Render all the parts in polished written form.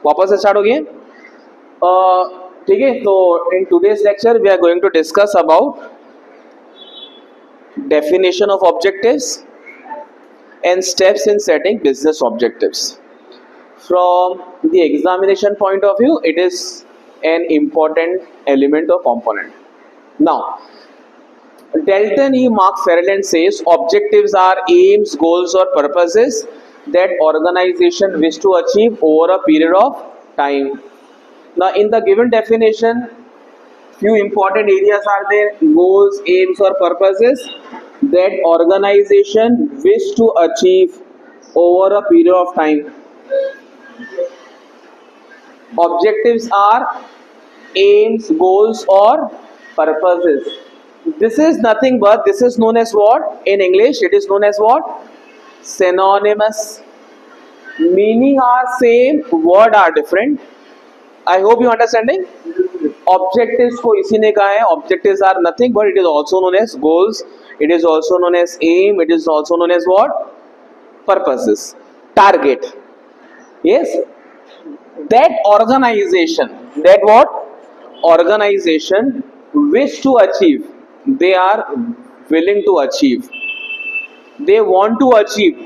वापस से स्टार्ट हो गए। ठीक है, तो in today's lecture we are going to discuss about definition of objectives and steps in setting business objectives. From the examination point of view, it is an important element or component. Now, Dalton E. Mark Fairland says objectives are aims, goals, or purposes that organization wish to achieve over a period of time. Now, in the given definition, few important areas are there: goals, aims, or purposes that organization wish to achieve over a period of time. Objectives are aims, goals, or purposes. This is nothing but, this is known as what? In English, it is known as what? Synonymous. Meaning are same, word are different. I hope you understanding. Objectives को इसी ने कहा है, objectives are nothing but it is also known as goals, it is also known as aim, it is also known as what? Purposes, target. Yes, that organization, that what? Organization wish to achieve, they are willing to achieve, they want to achieve,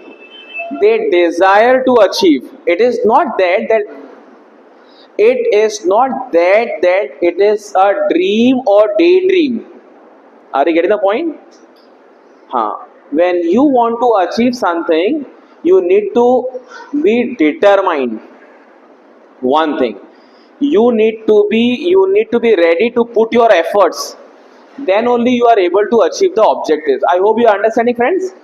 they desire to achieve. It is not that it is not that it is a dream or daydream. Are you getting the point? When you want to achieve something, you need to be determined. One thing, you need to be ready to put your efforts, then only you are able to achieve the objectives. I hope you are understanding, friends.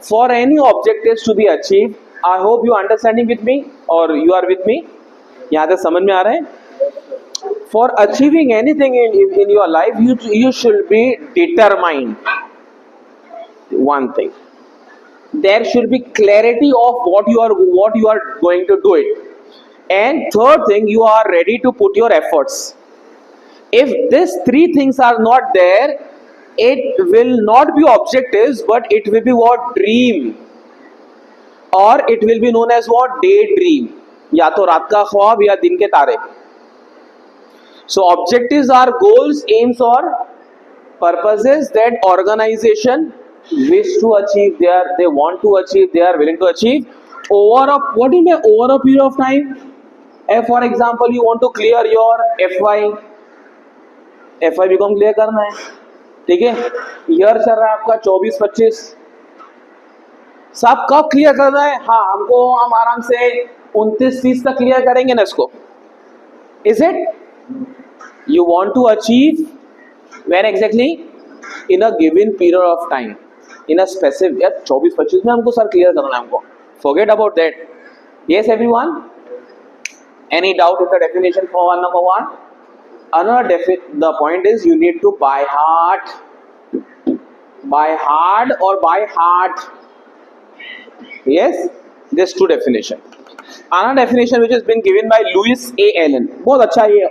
For any objectives to be achieved, I hope you are understanding with me, or you are with me. यहाँ तक समझ में आ रहा है? For achieving anything in your life, you should be determined. One thing, there should be clarity of what you are going to do it. And third thing, you are ready to put your efforts. If these three things are not there, it will not be objectives, but it will be what? Dream, or it will be known as what? Daydream. या तो रात का ख्वाब या दिन के तारे. So objectives are goals, aims, or purposes that organization wish to achieve, they want to achieve, they are willing to achieve over a, what do you mean over a period of time? For example, you want to clear your FY BCom clear करना है, ठीक है, year चल रहा है आपका 24-25, सब कब क्लियर करना है? हम आराम से 29-30 तक क्लियर करेंगे ना इसको. Is it? You want to achieve when exactly? In a given period of time, in a specific, 24-25 में हमको सर क्लियर करना है हमको. Forget about that. Yes, everyone? Any doubt in the definition for number one? Another the point is you need to by heart or by heart. Yes, this two definition. Another definition which has been given by Louis A. Allen. बहुत अच्छा ये,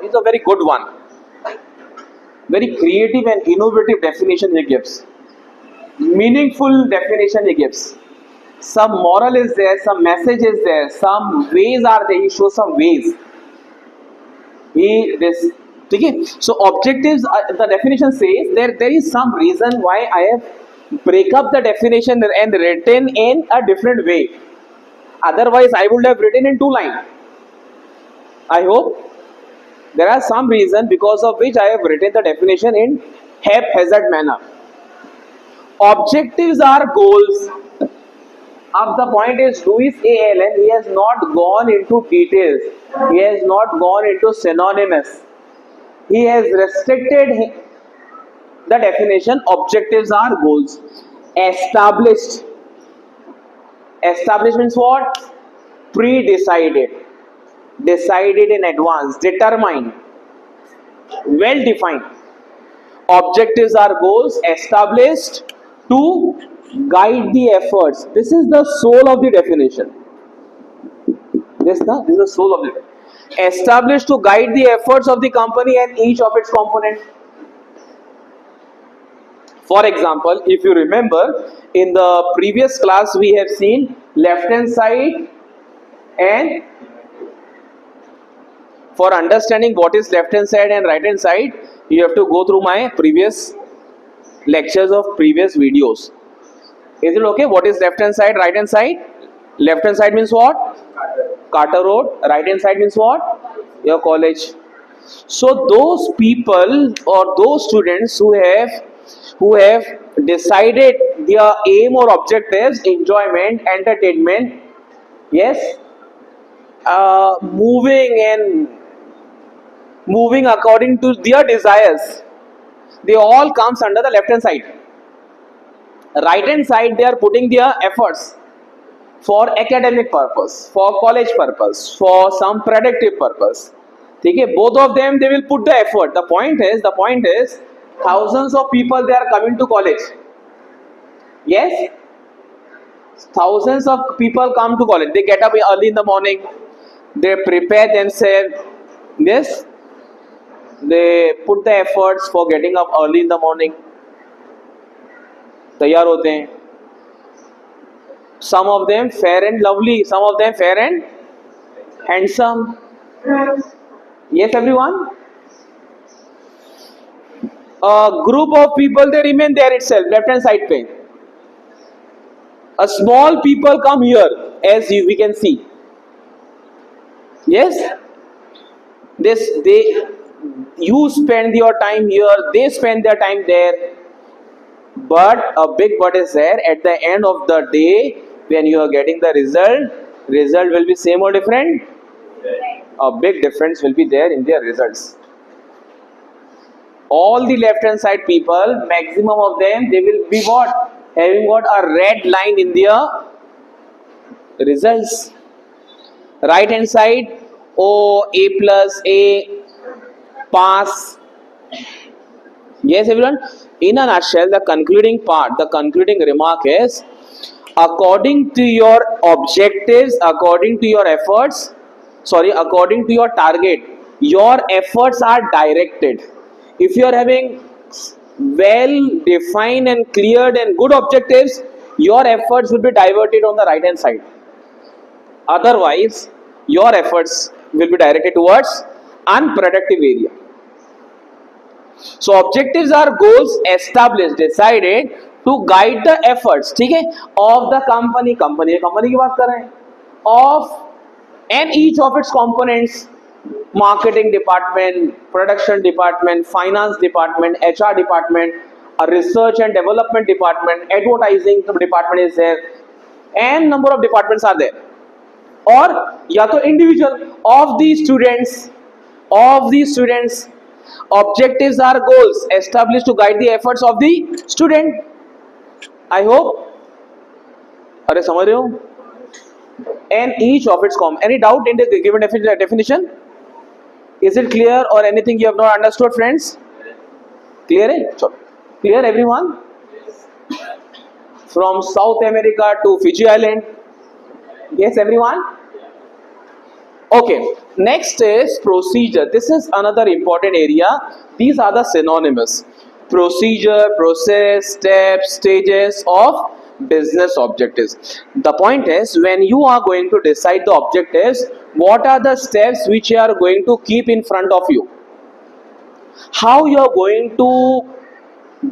it's a very good one. Very creative and innovative definition he gives. Meaningful definition he gives. Some moral is there, some message is there, some ways are there. He shows some ways. Okay? So objectives, the definition says there is some reason why I have break up the definition and written in a different way. Otherwise, I would have written in 2 lines. I hope there are some reason because of which I have written the definition in haphazard manner. Objectives are goals. Up the point is Louis A. Allen, he has not gone into details. He has not gone into synonymous. He has restricted the definition. Objectives are goals. Established. Established means what? Pre-decided. Decided in advance. Determined. Well defined. Objectives are goals established to guide the efforts. This is the soul of the definition. This is the soul of it. Established to guide the efforts of the company and each of its components. For example, if you remember, in the previous class we have seen left hand side and For understanding what is left hand side and right hand side, you have to go through my previous lectures of previous videos. Is it okay? What is left hand side, right hand side? Left hand side means what? Carter Road. Right hand side means what? Your college. So those people or those students who have decided their aim or objectives, enjoyment, entertainment, yes, moving according to their desires, they all comes under the left hand side. Right hand side, they are putting their efforts for academic purpose, for college purpose, for some productive purpose. Okay, both of them they will put the effort. The point is thousands of people they are coming to college. Yes, thousands of people come to college. They get up early in the morning, they prepare themselves. Yes, they put the efforts for getting up early in the morning, तैयार होते हैं. Some of them fair and lovely, some of them fair and handsome. Yes, everyone. A group of people they remain there itself, left hand side pain. A small people come here, as we can see. Yes, you spend your time here, they spend their time there. But a big but is there. At the end of the day, when you are getting the result will be same or different? A big difference will be there in their results. All the left hand side people, maximum of them, they will be what? Having what? A red line in their results. Right hand side, O, A plus, A, pass. Yes, everyone. In a nutshell, the concluding remark is, according to your objectives, according to your efforts, according to your target, your efforts are directed. If you are having well defined and cleared and good objectives, your efforts will be diverted on the right hand side. Otherwise, your efforts will be directed towards unproductive area. So objectives are goals established, decided to guide the efforts, ठीक है, of the company की बात कर रहे हैं, of and each of its components, marketing department, production department, finance department, HR department, a research and development department, advertising department is there, and number of departments are there. और या तो individual of these students, objectives are goals established to guide the efforts of the student. I hope. अरे समझ रहे हो? And each of its any doubt in the given definition? Is it clear or anything you have not understood, friends? Clear है? Clear everyone? From South America to Fiji Island. Yes, everyone? Okay, next is procedure. This is another important area. These are the synonymous. Procedure, process, steps, stages of business objectives. The point is, when you are going to decide the objectives, what are the steps which you are going to keep in front of you? How you are going to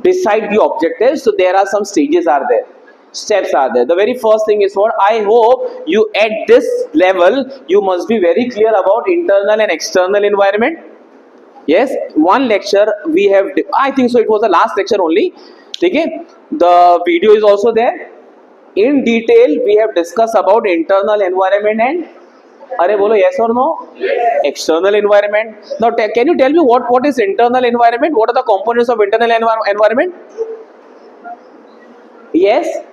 decide the objectives? So there are some stages are there. Steps are there. The very first thing is what? I hope you at this level you must be very clear about internal and external environment. Yes, one lecture we have, I think so it was the last lecture only. Okay, the video is also there. In detail we have discussed about internal environment and bolo yes or no? Yes. External environment. Now can you tell me what is internal environment? What are the components of internal environment? Yes.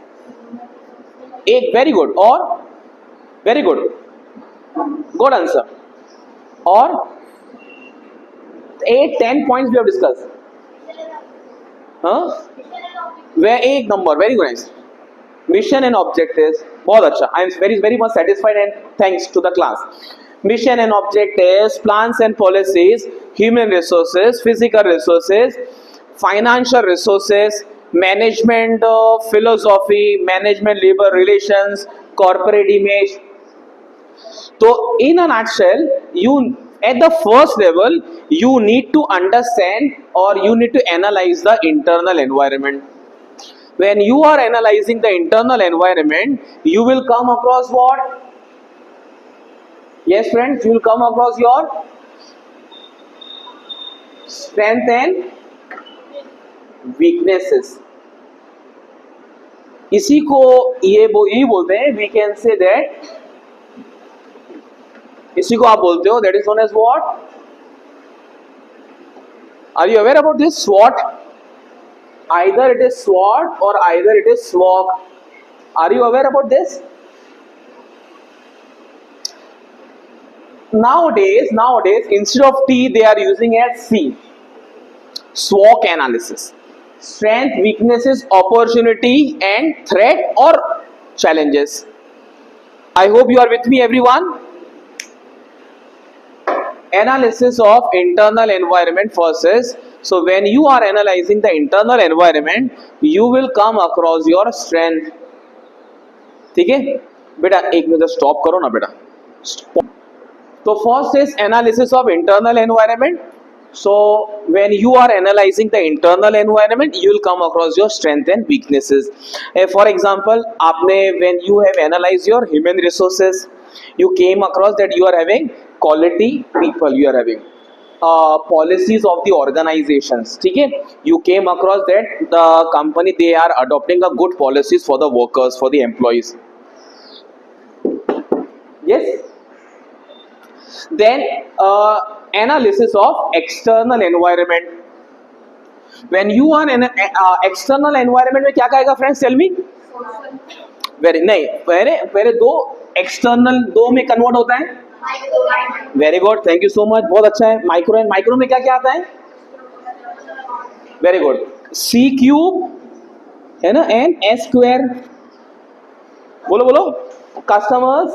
Very good or very good. Good answer. Or 8-10 points we have discussed. Where एक number, very nice. Mission and objectives, बहुत अच्छा. I am very much satisfied and thanks to the class. Mission and objectives, plans and policies, human resources, physical resources, financial resources, management philosophy, management labor relations, corporate image. So in a nutshell, At the first level, you need to understand or you need to analyze the internal environment. When you are analyzing the internal environment, you will come across what? Yes, friends, you will come across your strength and weaknesses. इसी को यही बोलते हैं, we can say that, इसी को आप बोलते हो, that is known as what? Are you aware about this SWOT? Either it is SWOT or either it is SWOG. Are you aware about this? Nowadays, instead of T, they are using as C. SWOT analysis. Strength, weaknesses, opportunity, and threat or challenges. I hope you are with me, everyone. Analysis of internal environment versus, so when you are analyzing the internal environment, you will come across your strength. ठीक है बेटा, एक minute stop करो ना बेटा. तो first is analysis of internal environment. So when you are analyzing the internal environment, you will come across your strength and weaknesses. For example, आपने when you have analyzed your human resources, you came across that you are having quality people, you are having policies of the organizations. ठीक है, you came across that the company, they are adopting a good policies for the workers, for the employees. Yes. Then analysis of external environment. When you are in external environment में क्या कहेगा friends? Tell me. Very नहीं, पहले दो external, दो में convert होता है. Very good, thank you so much, बहुत अच्छा है. माइक्रो एंड माइक्रो में क्या क्या आता है? Very good. C cube है ना, and S square. बोलो कस्टमर्स.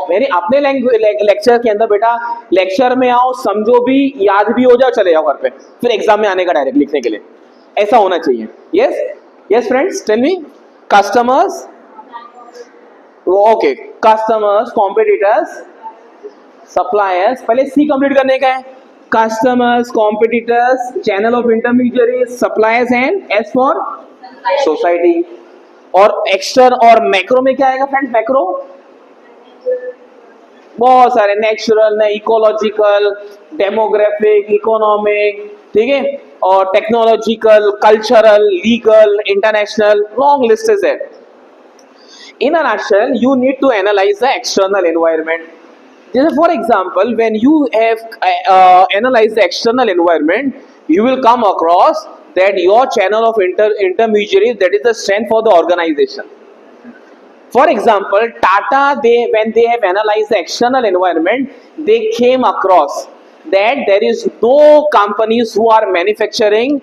मेरे अपने लेक्चर के अंदर बेटा, लेक्चर में आओ, समझो भी, याद भी हो जाओ, चले जाओ घर पे, फिर एग्जाम में आने का डायरेक्ट लिखने के लिए. ऐसा होना चाहिए. Yes friends, tell me. Customers, okay, customers, competitors, suppliers. पहले सी कंप्लीट करने का है. Customers, competitors, channel of intermediary, suppliers and S for society. और एक्सटर्न और मैक्रो में क्या आएगा फ्रेंड्स? मैक्रो बहुत सारे, नेचुरल, इकोलॉजिकल, डेमोग्राफिक, इकोनॉमिक, ठीक है, और technological, cultural, legal, international, long list is there. In a nutshell, you need to analyze the external environment. For example, when you have analyzed the external environment, you will come across that your channel of intermediaries, that is the strength for the organization. For example, Tata, when they have analyzed the external environment, they came across that there is no companies who are manufacturing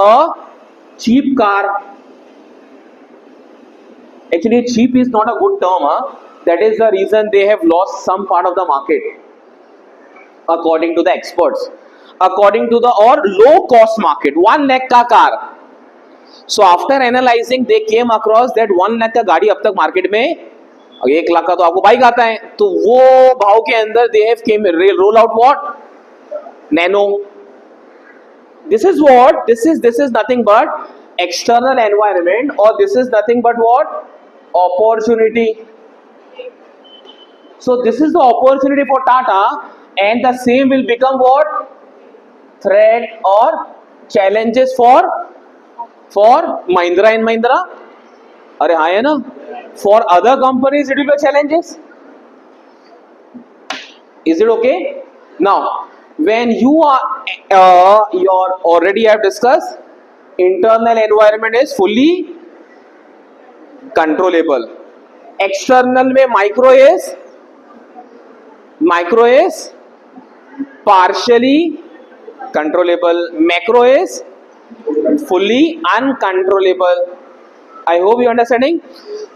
a cheap car. Actually, cheap is not a good term. That is the reason they have lost some part of the market, according to the experts. According to the low cost market, 1 lakh का car. So after analyzing, they came across that 1 lakh का गाड़ी अब तक market में, 1 लाख का तो आपको bike आता है, तो वो भाव के अंदर they have came roll out what? Nano. This is what? This is nothing but external environment, or this is nothing but what? Opportunity. So this is the opportunity for Tata, and the same will become what? Threat or challenges for Mahindra and Mahindra. अरे हाँ है ना. For other companies it will be challenges. Is it okay? Now when you are your already I have discussed, internal environment is fully controllable. External में micro is partially controllable. Macro is fully uncontrollable. I hope you are understanding.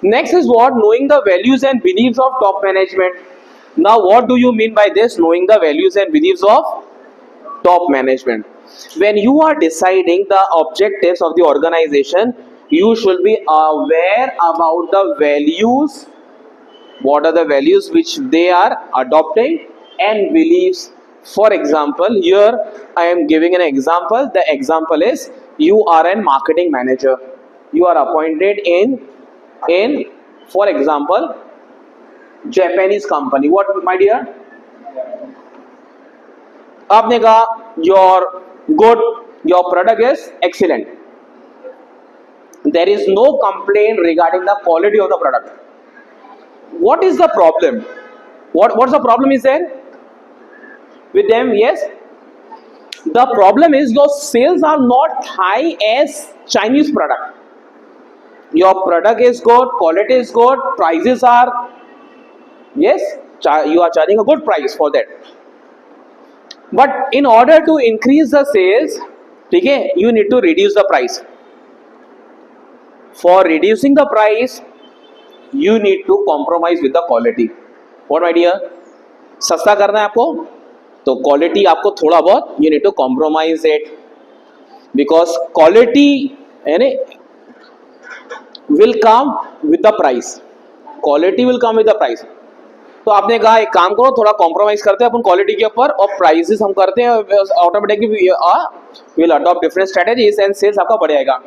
Next is what? Knowing the values and beliefs of top management. Now what do you mean by this? Knowing the values and beliefs of top management. When you are deciding the objectives of the organization, you should be aware about the values what are the values which they are adopting and beliefs. For example, here I am giving an example. The example is, you are a marketing manager, you are appointed in for example Japanese company. What, my dear? आपने कहा your good, your product is excellent, there is no complaint regarding the quality of the product. What is the problem? What's the problem is there with them? Yes, the problem is your sales are not high as Chinese product. Your product is good, quality is good, prices are, yes, you are charging a good price for that. But in order to increase the sales, okay, you need to reduce the price. For reducing the price, you need to compromise with the quality. What, my dear? सस्ता करना है आपको, तो quality आपको थोड़ा बहुत, you need to compromise it, because quality will come with the price. Quality will come with the price. तो आपने कहा एक काम करो, थोड़ा कॉम्प्रोमाइज करते हैं अपन क्वालिटी के ऊपर, और प्राइसेस हम करते हैं automatically will adopt different strategies and sales आपका बढ़ेगा.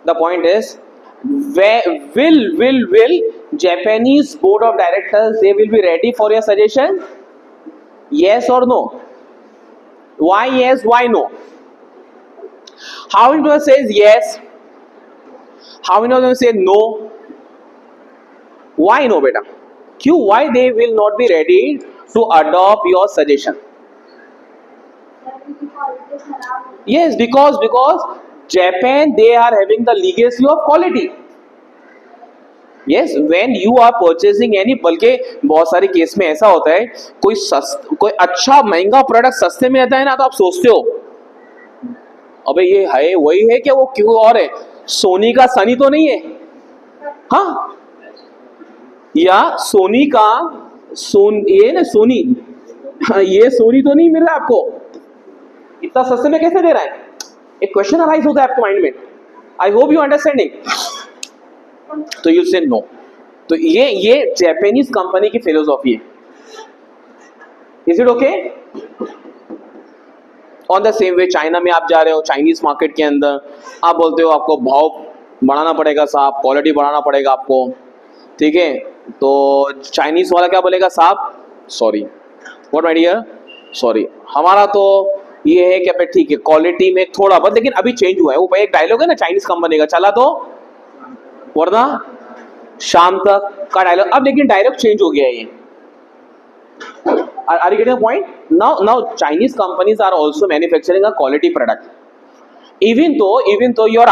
The point is, will Japanese board of directors, they will be ready for your suggestion? Yes or no? Why yes, why no? How many people says yes? How many of them say no? Why no, beta? क्यों? Why they will not be ready to adopt your suggestion? Yes, because Japan, they are having the legacy of quality. Yes, when you are purchasing any, बल्कि बहुत सारे case में ऐसा होता है, कोई अच्छा महंगा प्रोडक्ट सस्ते में आता है ना, तो आप सोचते हो अबे ये है वही है क्या, वो क्यों और है, सोनी का सनी तो नहीं है, हाँ, या सोनी का ये ना सोनी, ये सोनी तो नहीं मिल रहा आपको, इतना सस्ते में कैसे दे रहा है? एक क्वेश्चन अराइज होता है आपके माइंड में. आई होप यू अंडरस्टैंडिंग. तो यू से नो. तो ये जापानीज कंपनी की फिलोसॉफी है. Is it okay? On the same way China में आप जा रहे हो, चाइनीज मार्केट के अंदर आप बोलते हो आपको भाव बढ़ाना पड़ेगा साहब, क्वालिटी बढ़ाना पड़ेगा आपको, ठीक है, तो चाइनीज वाला क्या बोलेगा साहब, sorry, what my dear, sorry, हमारा तो ये है कि ठीक है क्वालिटी में थोड़ा बहुत, लेकिन अभी चेंज हुआ है. वो एक डायलॉग है ना चाइनीज कंपनी का, चला तो वरना शाम तक का डायलॉग, अब लेकिन डायलॉग चेंज हो गया है. ये are you getting the point? Now Chinese companies are also manufacturing a quality product. even though your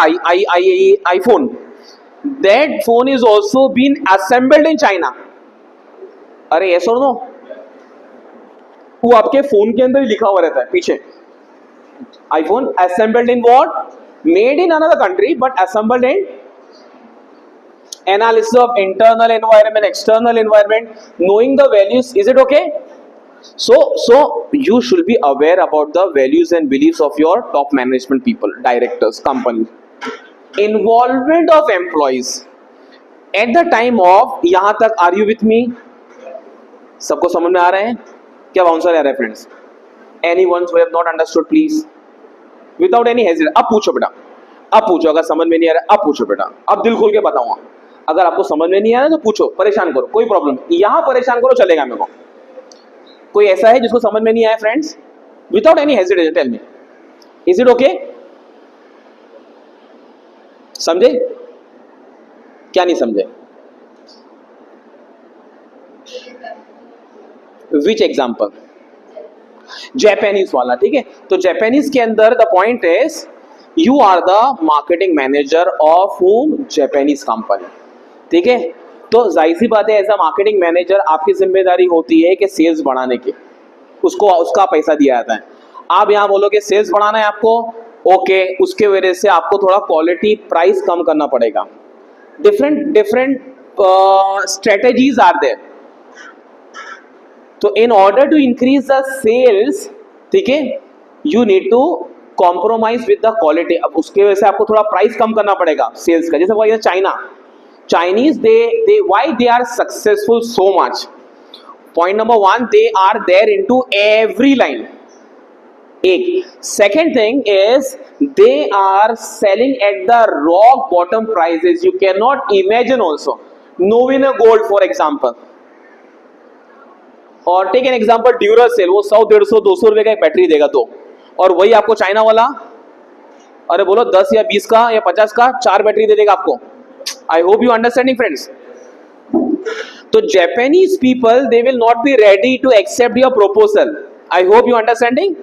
iPhone, that phone is also been assembled in China. अरे yes or no? वो आपके phone के अंदर ही लिखा हुआ रहता है पीछे, iPhone assembled in what? Made in another country but assembled in. Analysis of internal environment, external environment, knowing the values. Is it okay? So you should be aware about the values and beliefs of your top management people, directors, companies. Involvement of employees at the time of, यहाँ तक are you with me? सबको समझ में आ रहे हैं क्या? Bouncer आ रहे हैं friends? Anyone who have not understood, please, without any hesitation, अब पूछो बेटा, अब पूछो. अगर समझ में नहीं आ रहा है अब पूछो बेटा, अब दिल खोल के बताऊंगा. अगर आपको समझ में नहीं आ रहा है तो पूछो, परेशान करो, कोई प्रॉब्लम. यहाँ परेशान करो चलेगा मेरे को. कोई ऐसा है जिसको समझ में नहीं आया friends? Without any hesitation tell me. Is it okay? समझे क्या नहीं समझे? विच एग्जाम्पल? जापानीज वाला, ठीक है. तो जापानीज के अंदर the point is, you are the marketing manager of home? Japanese company, ठीक है. तो जाहिर सी बात है, एज अ मार्केटिंग मैनेजर आपकी जिम्मेदारी होती है कि सेल्स बढ़ाने की, उसका पैसा दिया जाता है. आप यहाँ बोलोगे सेल्स बढ़ाना है आपको, ओके, उसके वजह से आपको थोड़ा क्वालिटी प्राइस कम करना पड़ेगा. Different strategies are there. तो in order to increase the sales, ठीक है, you need to compromise with the quality. अब उसके वजह से आपको थोड़ा प्राइस कम करना पड़ेगा सेल्स का. जैसे China, Chinese, they why they are successful so much? Point number one, they are there into every line. एक second thing is they are selling at the rock bottom prices. You cannot imagine also. Novena Gold for example, और take an example Duracell, वो 100 150 200 रुपए का एक battery देगा तो, और वही आपको चाइना वाला अरे बोलो 10 या 20 का या 50 का 4 बैटरी दे देगा आपको. I hope you understanding friends. तो Japanese people they will not be ready to accept your proposal. I hope you understanding.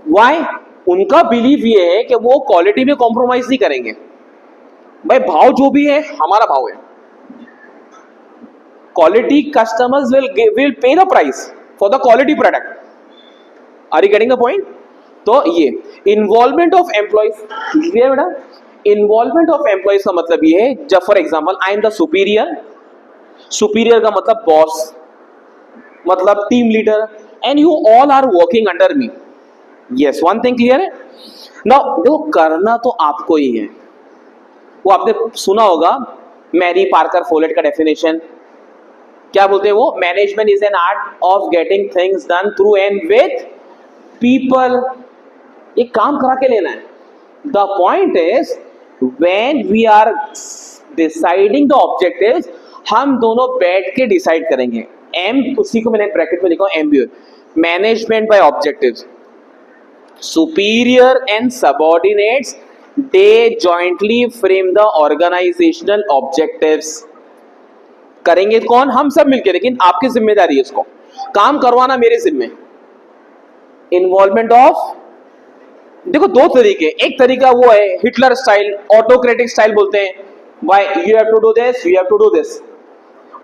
Why? उनका बिलीव ये है कि वो क्वालिटी में कॉम्प्रोमाइज नहीं करेंगे. भाई भाव जो भी है हमारा भाव है. Quality customers will pay the price for the quality product. Are you getting the point? तो ये इन्वॉल्वमेंट ऑफ एम्प्लॉइज, क्लियर बेटा? इन्वॉल्वमेंट ऑफ एम्प्लॉइज का मतलब ये है, जब for example I am the superior, superior का मतलब बॉस, मतलब team leader, and you all are working under me. Yes, one thing clear है. नाउ देखो करना तो आपको ही है. वो आपने सुना होगा मैरी पार्कर फोलेट का डेफिनेशन, क्या बोलते हैं वो? Management is an art of getting things done through and with people. ये काम करा के लेना है. The point is when we are deciding the objectives, हम दोनों बैठ के डिसाइड करेंगे. एम, उसी को मैंने ब्रैकेट में लिखा MBO, management by objectives. Superior and subordinates, they jointly frame the organizational objectives. करेंगे कौन? हम सब मिलकर, लेकिन आपकी जिम्मेदारी है इसको काम करवाना, मेरे जिम्मे. इन्वॉल्वमेंट ऑफ, देखो दो तरीके. एक तरीका वो है हिटलर स्टाइल, ऑटोक्रेटिक स्टाइल बोलते हैं, why you have to do this, you have to do this.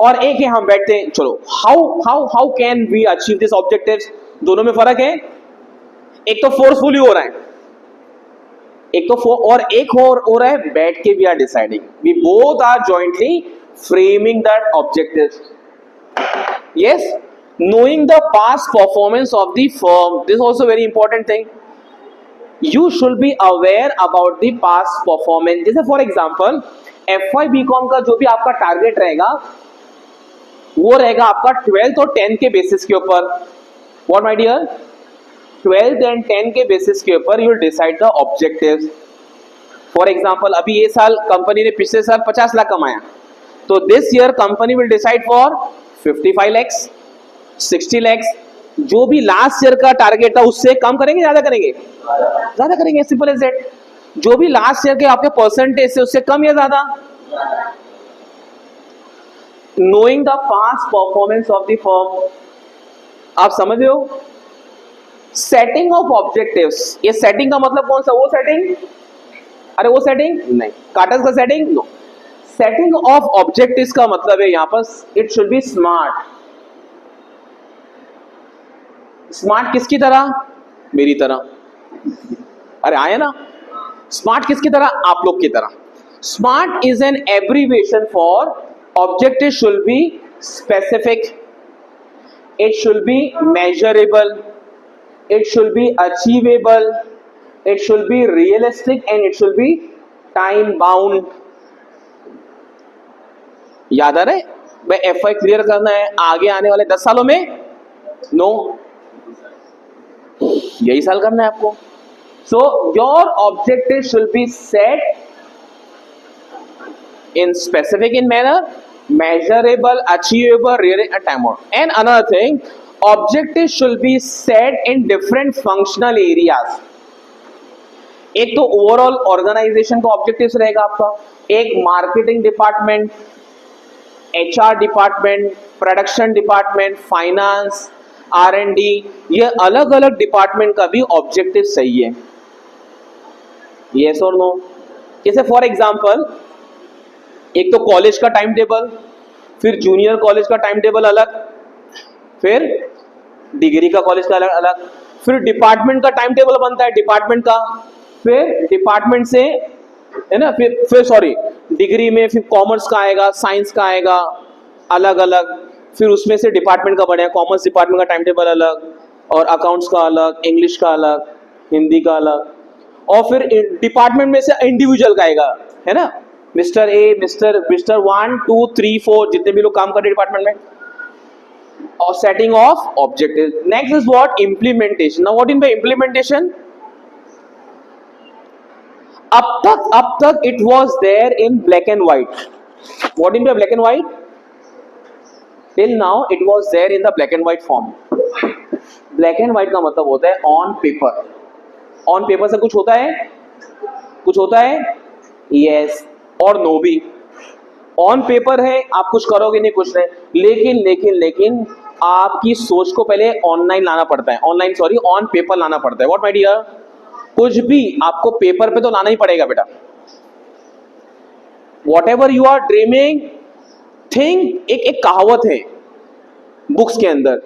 और एक है हम बैठते हैं, चलो how can we achieve this objectives. दोनों में फर्क है. एक तो फोर्सफुली हो रहा है, एक तो और एक हो रहा है बैठ के we are deciding. We both are jointly framing that objectives. Yes, knowing the past performance of the firm, this is also very important thing. You should be aware about the past performance. जैसे for example FY BCom का जो भी आपका target रहेगा वो रहेगा आपका 12th और 10th के बेसिस के ऊपर. What my dear? 12th and 10th के बेसिस के ऊपर you will decide the objectives. For example अभी ये साल कंपनी ने पिछले साल 50 लाख कमाया, तो this year company will decide for 55 lakhs, 60 lakhs. जो भी लास्ट ईयर का टारगेट था उससे कम करेंगे, ज्यादा करेंगे? ज्यादा करेंगे, सिंपल एज दैट. जो भी लास्ट ईयर के आपके परसेंटेज से उससे कम या ज्यादा. Knowing the past performance of the firm, आप समझ रहे हो? सेटिंग ऑफ ऑब्जेक्टिव्स, ये सेटिंग का मतलब कौन सा? वो सेटिंग, अरे वो सेटिंग नहीं, कार्टर्स का setting no. Setting of objectives का मतलब है यहां पर it should be smart. Smart किसकी तरह? मेरी तरह. अरे आया ना? स्मार्ट किसकी तरह? आप लोग की तरह. Smart is an abbreviation for objective should be specific, it should B measurable, it should be achievable, it should be realistic and it should be time bound. याद आ रहा है भाई? FY क्लियर करना है आगे आने वाले 10 सालों में? नो, यही साल करना है आपको. So your objective should be set in specific in manner, measurable, achievable, realistic and time bound. And another thing, objectives should be set in different functional areas. एक तो ओवरऑल ऑर्गेनाइजेशन का ऑब्जेक्टिव्स रहेगा आपका, एक marketing department, HR department, production department, finance, R&D, ये अलग अलग department का भी ऑब्जेक्टिव सही है. यस और नो? जैसे फॉर एग्जांपल एक तो कॉलेज का टाइम टेबल, फिर जूनियर कॉलेज का टाइम टेबल अलग, फिर डिग्री का कॉलेज का अलग अलग, फिर डिपार्टमेंट का टाइम टेबल बनता है डिपार्टमेंट का, फिर डिपार्टमेंट से है ना, फिर सॉरी डिग्री में फिर कॉमर्स का आएगा, साइंस का आएगा अलग अलग, फिर उसमें से डिपार्टमेंट का बनेगा. कॉमर्स डिपार्टमेंट का टाइम टेबल अलग, और अकाउंट्स का अलग, इंग्लिश का अलग, हिंदी का अलग, और फिर डिपार्टमेंट में से इंडिविजुअल का आएगा, है ना. मिस्टर ए, मिस्टर 1 2 3 4 जितने भी लोग काम कर रहे डिपार्टमेंट में, और setting of objective. Next is what? Implementation. Now what in by implementation? अब तक it was there in black and white. What in by black and white? Till now it was there in the black and white form. Black and white का मतलब होता है on paper. On paper से कुछ होता है, कुछ होता है, यस और नो भी. ऑन पेपर है, आप कुछ करोगे नहीं, कुछ नहीं, लेकिन आपकी सोच को पहले ऑनलाइन लाना पड़ता है, ऑनलाइन सॉरी ऑन पेपर लाना पड़ता है. What my dear? कुछ भी आपको पेपर पे तो लाना ही पड़ेगा बेटा. Whatever you are dreaming think. एक कहावत है बुक्स के अंदर,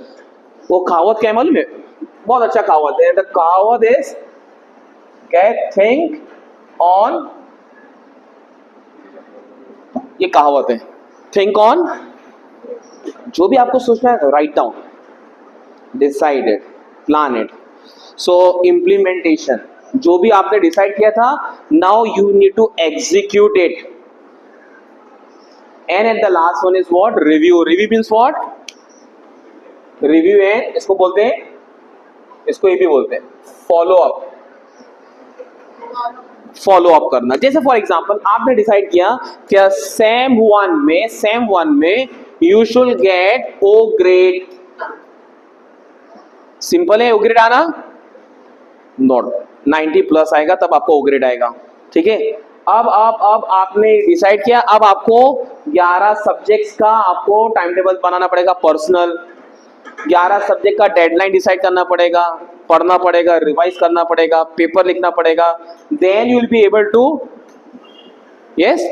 वो कहावत क्या है मालूम है? बहुत अच्छा कहावत है. द कहावत इज कैट थिंक ऑन, ये कहावत है, थिंक ऑन. जो भी आपको सोचना है write down, decide it, plan it. So implementation, जो भी आपने डिसाइड किया था, now you need to execute it. And at the last one is what? Review. Review means what? Review है, इसको बोलते हैं, इसको ये भी बोलते हैं फॉलो अप. फॉलो अप करना. जैसे फॉर एग्जांपल आपने डिसाइड किया कि सेम वन में you should get O grade. Simple है, ओ ग्रेड आना, नॉट 90 प्लस आएगा तब आपको ओ ग्रेड आएगा. ठीक है. अब आपने डिसाइड किया, अब आपको 11 सब्जेक्ट्स का आपको टाइम टेबल बनाना पड़ेगा पर्सनल. 11 सब्जेक्ट का डेडलाइन डिसाइड करना पड़ेगा, पढ़ना पड़ेगा, रिवाइज करना पड़ेगा, पेपर लिखना पड़ेगा. Then you will be able to, yes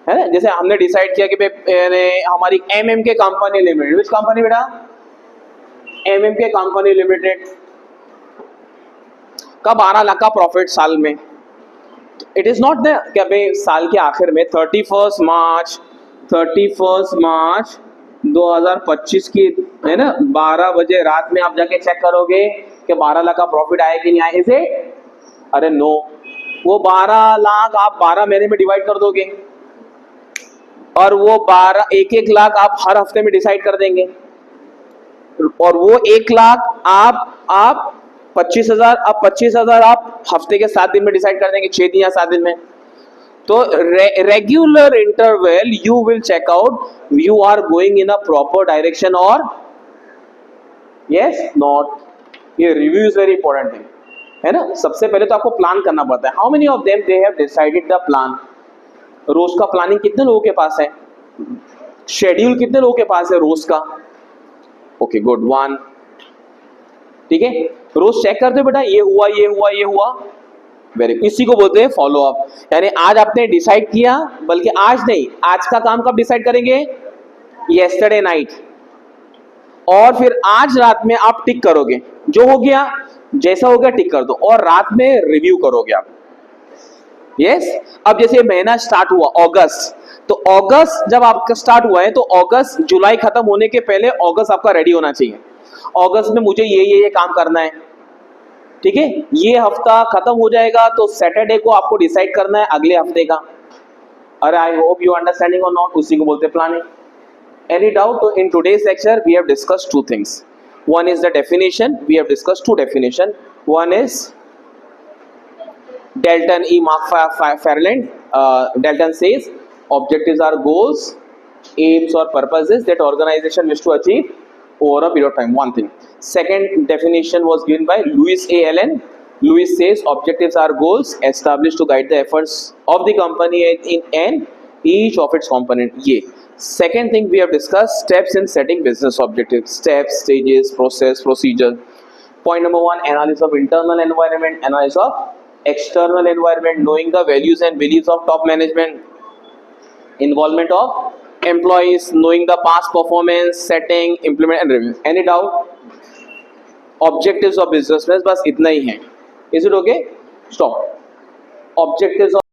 है ना. जैसे हमने डिसाइड किया कि हमारी MMK company limited, which company बेटा? MMK कंपनी लिमिटेड का 12 लाख का प्रॉफिट साल में. इट इज नॉट द क्या भाई साल के आखिर में 31 मार्च 2025 की है ना 12 बजे रात में आप जाके चेक करोगे कि 12 लाख का प्रॉफिट आया कि नहीं आया. इसे अरे नो, वो 12 लाख आप 12 महीने में डिवाइड कर दोगे और वो 1 लाख आप हर हफ्ते में डिसाइड कर देंगे, और वो 1 लाख आप 25,000, अब 25,000 आप हफ्ते के 7 दिन में डिसाइड कर देंगे, 6 दिन या 7 दिन में. तो regular interval you will check out you are going in a proper direction और यस नॉट. ये रिव्यू इज वेरी इंपॉर्टेंट है ना. सबसे पहले तो आपको प्लान करना पड़ता है. How many of them they have decided the plan? रोज का प्लानिंग कितने लोगों के पास है? शेड्यूल कितने लोगों के पास है रोज का? Okay good, 1. ठीक है, रोज चेक करते हो बेटा, ये हुआ. वेरी, इसी को बोलते हैं फॉलो अप. यानी आज आपने डिसाइड किया, बल्कि आज नहीं, आज का काम कब डिसाइड करेंगे? Yesterday night. और फिर आज रात में आप टिक करोगे, जो हो गया जैसा हो गया टिक कर दो, और रात में रिव्यू करोगे आप. यस. अब जैसे महीना स्टार्ट हुआ अगस्त, तो अगस्त जब आपका स्टार्ट हुआ है तो अगस्त, जुलाई खत्म होने के पहले अगस्त आपका रेडी होना चाहिए. अगस्त में मुझे ये काम करना है. ठीक है, ये हफ्ता खत्म हो जाएगा तो सैटरडे को आपको डिसाइड करना है अगले हफ्ते का. अरे आई होप यू अंडरस्टैंडिंग और नॉट, उसी को बोलते हैं प्लानिंग. Any doubt? तो in today's lecture we have discussed 2 things. One is the definition. We have discussed 2 definition. One is Dalton E. McFarland. Dalton says objectives are goals, aims or purposes that organization wish to achieve over a period of time. One thing. Second definition was given by Louis A. Allen. Louis says objectives are goals established to guide the efforts of the company in each of its component. Yeah. Second thing we have discussed, steps in setting business objectives. Steps, stages, process, procedure. Point number 1, analysis of internal environment, analysis of external environment, knowing the values and beliefs of top management, involvement of employees, knowing the past performance, setting, implement and review. Any doubt? Objectives of business, बस इतना ही है. Is it okay? Stop. Objectives of